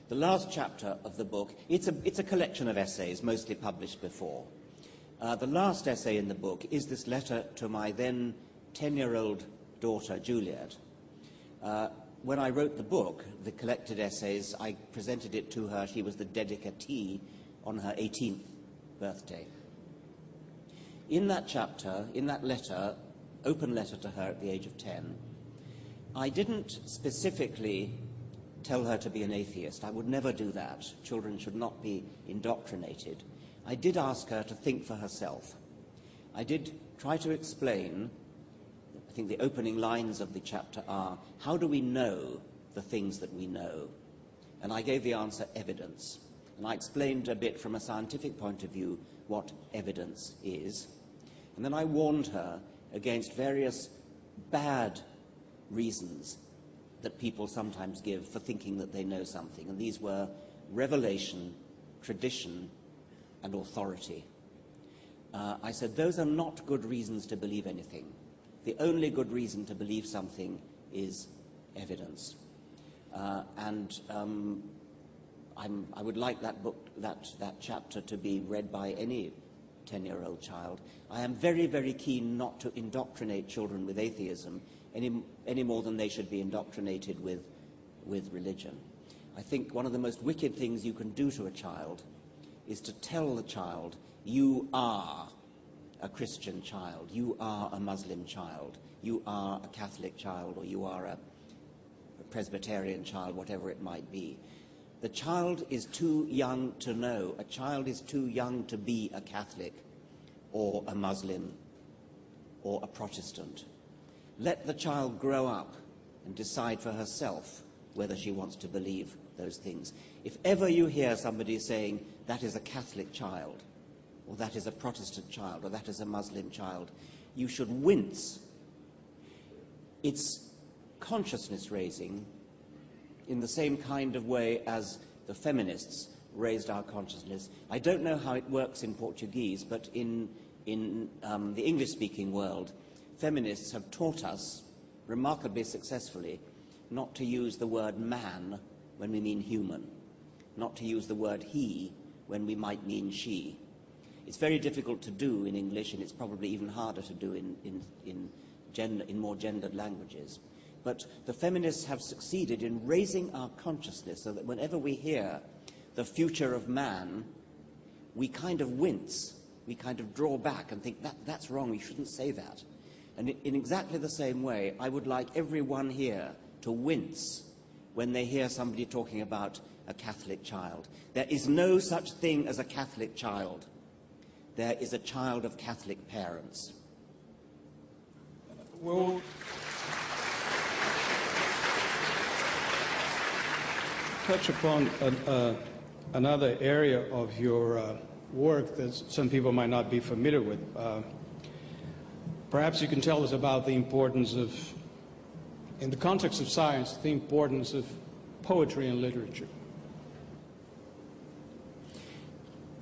The last chapter of the book, it's a collection of essays, mostly published before. The last essay in the book is this letter to my then 10-year-old daughter, Juliet. When I wrote the book, the collected essays, I presented it to her. She was the dedicatee on her 18th birthday. In that chapter, in that letter, open letter to her at the age of 10, I didn't specifically tell her to be an atheist. I would never do that. Children should not be indoctrinated. I did ask her to think for herself. I did try to explain, I think the opening lines of the chapter are, how do we know the things that we know? And I gave the answer, evidence. And I explained a bit from a scientific point of view what evidence is. And then I warned her against various bad reasons that people sometimes give for thinking that they know something. And these were revelation, tradition, and authority. I said, those are not good reasons to believe anything. The only good reason to believe something is evidence. I would like that book, that chapter, to be read by any 10-year-old child. I am very, very keen not to indoctrinate children with atheism any more than they should be indoctrinated with religion. I think one of the most wicked things you can do to a child is to tell the child, you are a Christian child, you are a Muslim child, you are a Catholic child, or you are a Presbyterian child, whatever it might be. The child is too young to know. A child is too young to be a Catholic or a Muslim or a Protestant. Let the child grow up and decide for herself whether she wants to believe those things. If ever you hear somebody saying, that is a Catholic child, or that is a Protestant child, or that is a Muslim child, you should wince. It's consciousness-raising in the same kind of way as the feminists raised our consciousness. I don't know how it works in Portuguese, but in the English-speaking world, feminists have taught us, remarkably successfully, not to use the word man when we mean human, not to use the word he when we might mean she. It's very difficult to do in English, and it's probably even harder to do in more gendered languages. But the feminists have succeeded in raising our consciousness so that whenever we hear the future of man, we kind of wince, we kind of draw back and think, that's wrong, we shouldn't say that. And in exactly the same way, I would like everyone here to wince when they hear somebody talking about a Catholic child. There is no such thing as a Catholic child. There is a child of Catholic parents. Well, touch upon another area of your work that some people might not be familiar with. Perhaps you can tell us about the importance of, in the context of science, the importance of poetry and literature.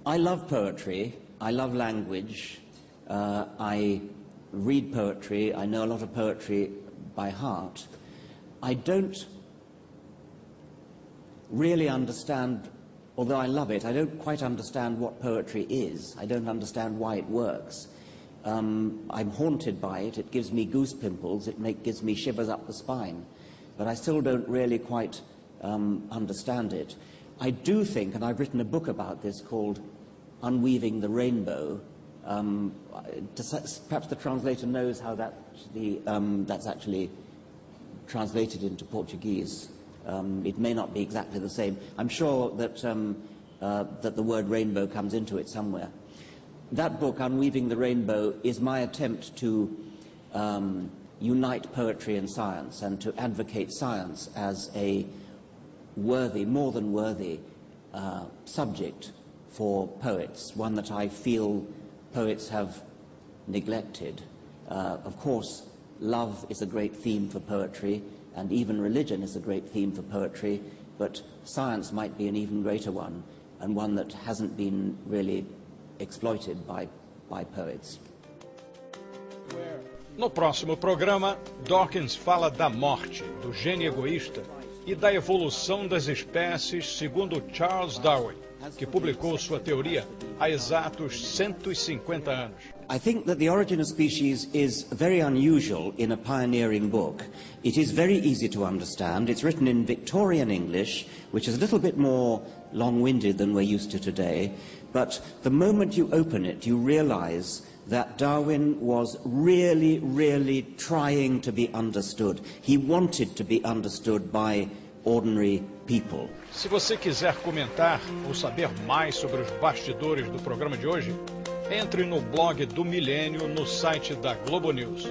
I love poetry. I love language. I read poetry. I know a lot of poetry by heart. I don't really understand, although I love it, I don't quite understand what poetry is. I don't understand why it works. I'm haunted by it. It gives me goose pimples. It gives me shivers up the spine. But I still don't really quite understand it. I do think, and I've written a book about this called Unweaving the Rainbow. Perhaps the translator knows how that's actually translated into Portuguese. It may not be exactly the same. I'm sure that, that the word rainbow comes into it somewhere. That book, Unweaving the Rainbow, is my attempt to unite poetry and science and to advocate science as a worthy, more than worthy, subject for poets, one that I feel poets have neglected. Of course, love is a great theme for poetry, and even religion is a great theme for poetry, but science might be an even greater one, and one that hasn't been really exploited by poets. No próximo programa, Dawkins fala da morte, do gênio egoísta e da evolução das espécies segundo Charles Darwin, que publicou sua teoria há exatos 150 anos. I think that The Origin of Species is very unusual in a pioneering book. It is very easy to understand. It's written in Victorian English, which is a little bit more long-winded than we're used to today. But the moment you open it, you realize that Darwin was really, really trying to be understood. He wanted to be understood by ordinary people. Se você quiser comentar ou saber mais sobre os bastidores do programa de hoje, entre no blog do Milênio no site da Globo News.